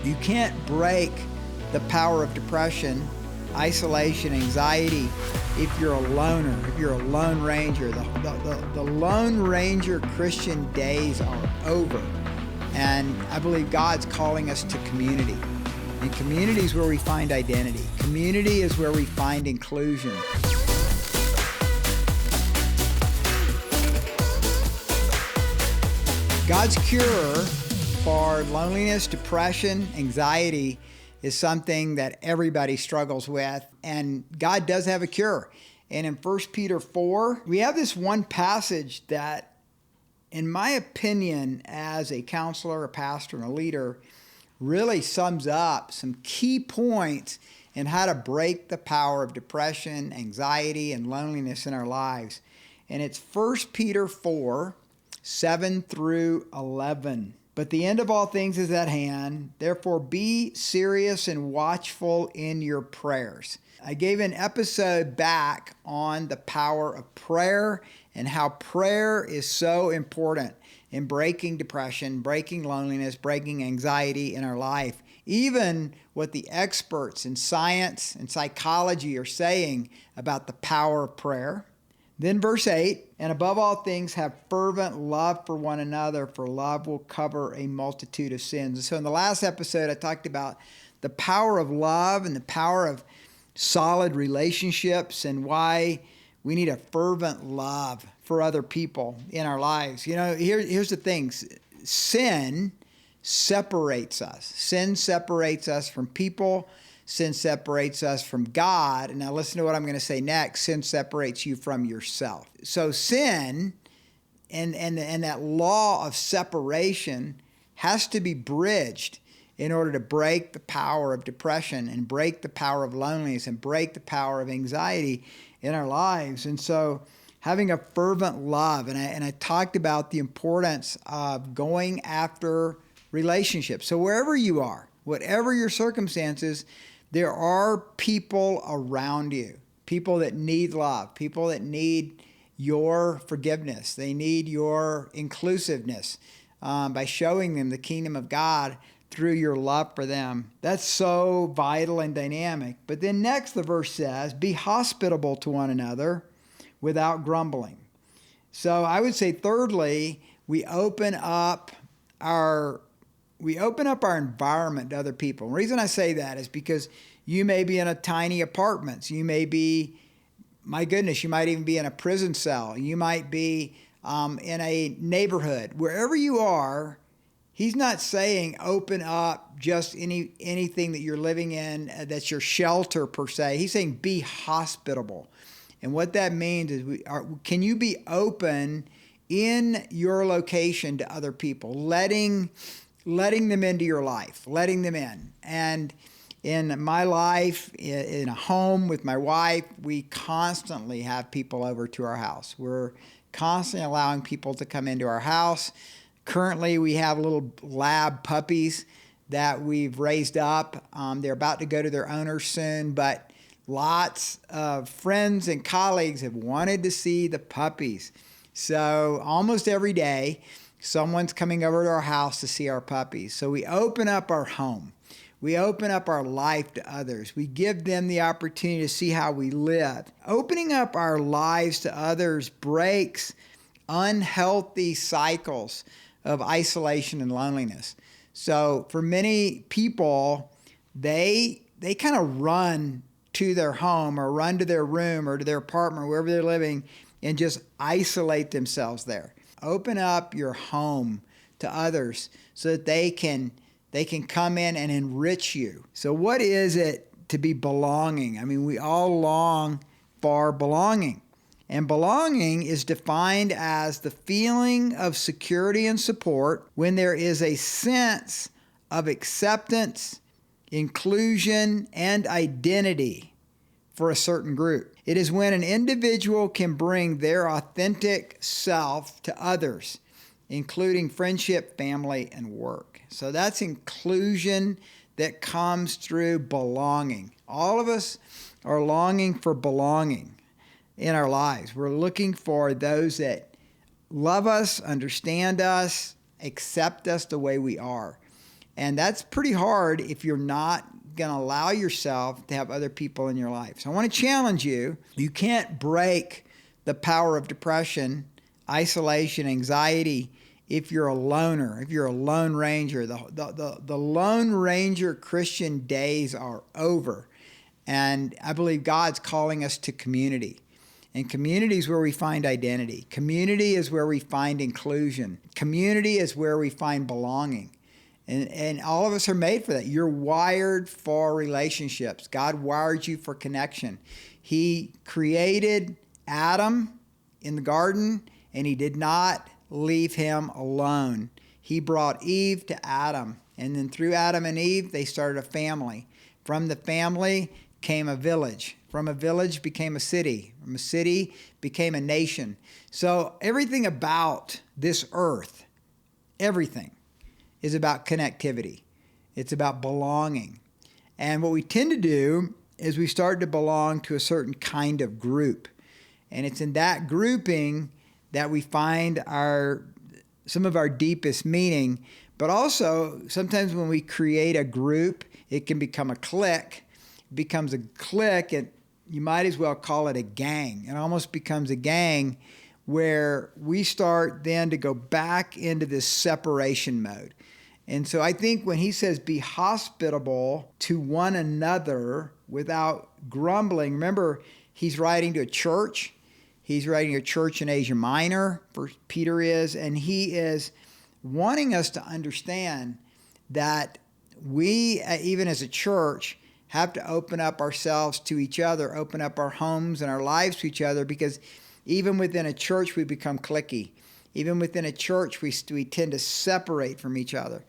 You can't break the power of depression, isolation, anxiety if you're a loner, if you're a lone ranger. The Lone Ranger Christian days are over. And I believe God's calling us to community. And community is where we find identity. Community is where we find inclusion. God's cure for loneliness, depression, anxiety is something that everybody struggles with, and God does have a cure. And in 1 Peter 4, we have this one passage that, in my opinion, as a counselor, a pastor, and a leader, really sums up some key points in how to break the power of depression, anxiety, and loneliness in our lives. And it's 1 Peter 4, 7 through 11. But the end of all things is at hand. Therefore, be serious and watchful in your prayers. I gave an episode back on the power of prayer and how prayer is so important in breaking depression, breaking loneliness, breaking anxiety in our life. Even what the experts in science and psychology are saying about the power of prayer. Then verse 8, and above all things have fervent love for one another, for love will cover a multitude of sins. And so in the last episode, I talked about the power of love and the power of solid relationships and why we need a fervent love for other people in our lives. You know, here's the thing. Sin separates us. Sin separates us from people. Sin separates us from God. And now listen to what I'm going to say next. Sin separates you from yourself. So sin and that law of separation has to be bridged in order to break the power of depression and break the power of loneliness and break the power of anxiety in our lives. And so having a fervent love, and I talked about the importance of going after relationships. So wherever you are, whatever your circumstances, there are people around you, people that need love, people that need your forgiveness. They need your inclusiveness by showing them the kingdom of God through your love for them. That's so vital and dynamic. But then next the verse says, be hospitable to one another without grumbling. So I would say thirdly, we open up our environment to other people. The reason I say that is because you may be in a tiny apartment. You may be, my goodness, you might even be in a prison cell. You might be in a neighborhood. Wherever you are, he's not saying open up just anything that you're living in that's your shelter per se. He's saying be hospitable. And what that means is can you be open in your location to other people, letting them into your life, letting them in. And in my life, in a home with my wife, we constantly have people over to our house. We're constantly allowing people to come into our house. Currently, we have little lab puppies that we've raised up. They're about to go to their owners soon, but lots of friends and colleagues have wanted to see the puppies. So almost every day, someone's coming over to our house to see our puppies. So we open up our home. We open up our life to others. We give them the opportunity to see how we live. Opening up our lives to others breaks unhealthy cycles of isolation and loneliness. So for many people, they kind of run to their home or run to their room or to their apartment, wherever they're living, and just isolate themselves there. Open up your home to others so that they can come in and enrich you. So what is it to be belonging? I mean, we all long for belonging. And belonging is defined as the feeling of security and support when there is a sense of acceptance, inclusion, and identity for a certain group. It is when an individual can bring their authentic self to others, including friendship, family, and work. So that's inclusion that comes through belonging. All of us are longing for belonging in our lives. We're looking for those that love us, understand us, accept us the way we are. And that's pretty hard if you're not going to allow yourself to have other people in your life. So I want to challenge you. You can't break the power of depression, isolation, anxiety if you're a loner, if you're a lone ranger. The Lone Ranger Christian days are over. And I believe God's calling us to community. And community is where we find identity. Community is where we find inclusion. Community is where we find belonging. And all of us are made for that. You're wired for relationships. God wired you for connection. He created Adam in the garden, and he did not leave him alone. He brought Eve to Adam. And then through Adam and Eve, they started a family. From the family came a village. From a village became a city. From a city became a nation. So everything about this earth, everything, is about connectivity. It's about belonging. And what we tend to do is we start to belong to a certain kind of group. And it's in that grouping that we find some of our deepest meaning. But also, sometimes when we create a group, it can become a clique. It becomes a clique, and you might as well call it a gang. It almost becomes a gang where we start then to go back into this separation mode. And so I think when he says be hospitable to one another without grumbling, remember, he's writing to a church. He's writing to a church in Asia Minor, First Peter is, and he is wanting us to understand that we, even as a church, have to open up ourselves to each other, open up our homes and our lives to each other, because even within a church, we become cliquey. Even within a church, we tend to separate from each other.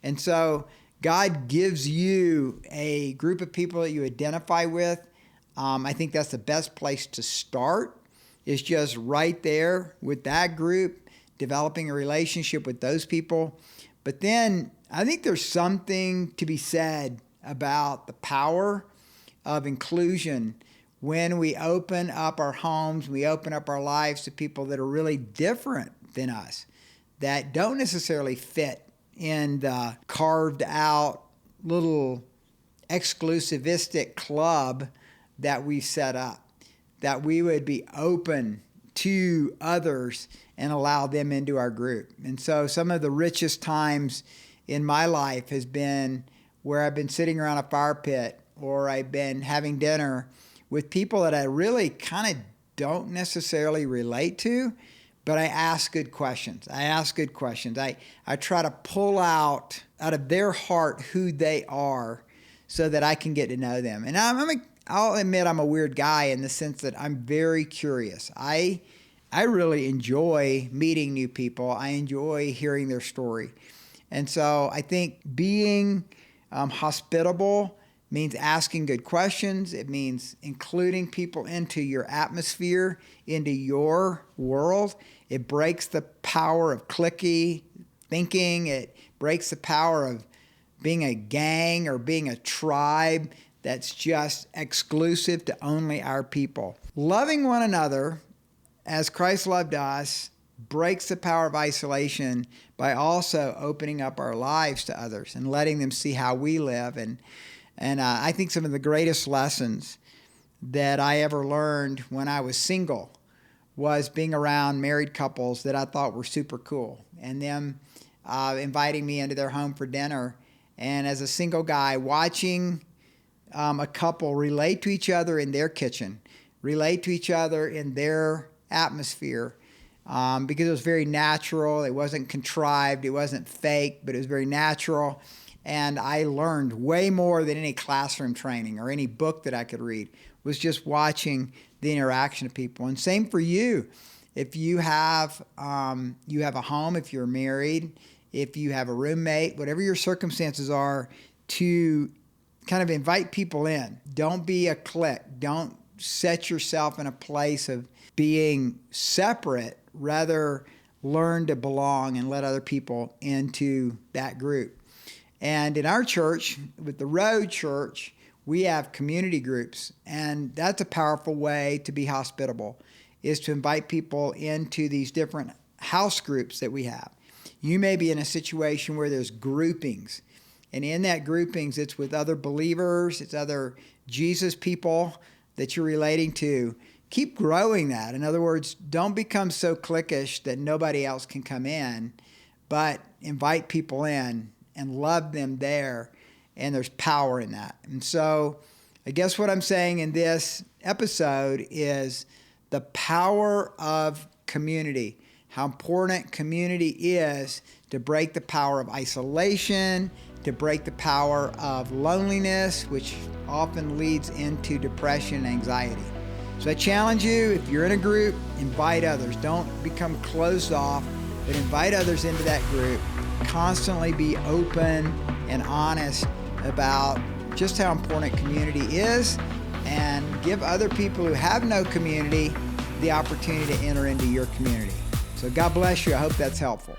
And so God gives you a group of people that you identify with. I think that's the best place to start, is just right there with that group, developing a relationship with those people. But then I think there's something to be said about the power of inclusion when we open up our homes, we open up our lives to people that are really different than us, that don't necessarily fit in the carved out little exclusivistic club that we set up, that we would be open to others and allow them into our group. And so some of the richest times in my life has been where I've been sitting around a fire pit, or I've been having dinner with people that I really kind of don't necessarily relate to, but I ask good questions. I try to pull out of their heart who they are so that I can get to know them. And I'll admit I'm a weird guy in the sense that I'm very curious. I really enjoy meeting new people. I enjoy hearing their story. And so I think being hospitable means asking good questions. It means including people into your atmosphere, into your world. It breaks the power of cliquey thinking. It breaks the power of being a gang or being a tribe that's just exclusive to only our people. Loving one another as Christ loved us breaks the power of isolation by also opening up our lives to others and letting them see how we live. And I think some of the greatest lessons that I ever learned when I was single was being around married couples that I thought were super cool, and them inviting me into their home for dinner. And as a single guy, watching a couple relate to each other in their kitchen, relate to each other in their atmosphere, because it was very natural. It wasn't contrived. It wasn't fake, but it was very natural. And I learned way more than any classroom training or any book that I could read, was just watching the interaction of people. And same for you. If you have a home, if you're married, if you have a roommate, whatever your circumstances are, to kind of invite people in. Don't be a clique. Don't set yourself in a place of being separate. Rather, learn to belong and let other people into that group. And in our church, with the Road Church, we have community groups. And that's a powerful way to be hospitable, is to invite people into these different house groups that we have. You may be in a situation where there's groupings. And in that groupings, it's with other believers, it's other Jesus people that you're relating to. Keep growing that. In other words, don't become so cliquish that nobody else can come in, but invite people in and love them there. And there's power in that. And so I guess what I'm saying in this episode is the power of community, how important community is to break the power of isolation, to break the power of loneliness, which often leads into depression and anxiety. So I challenge you, if you're in a group, invite others. Don't become closed off, but invite others into that group. Constantly be open and honest about just how important community is, and give other people who have no community the opportunity to enter into your community. So God bless you. I hope that's helpful.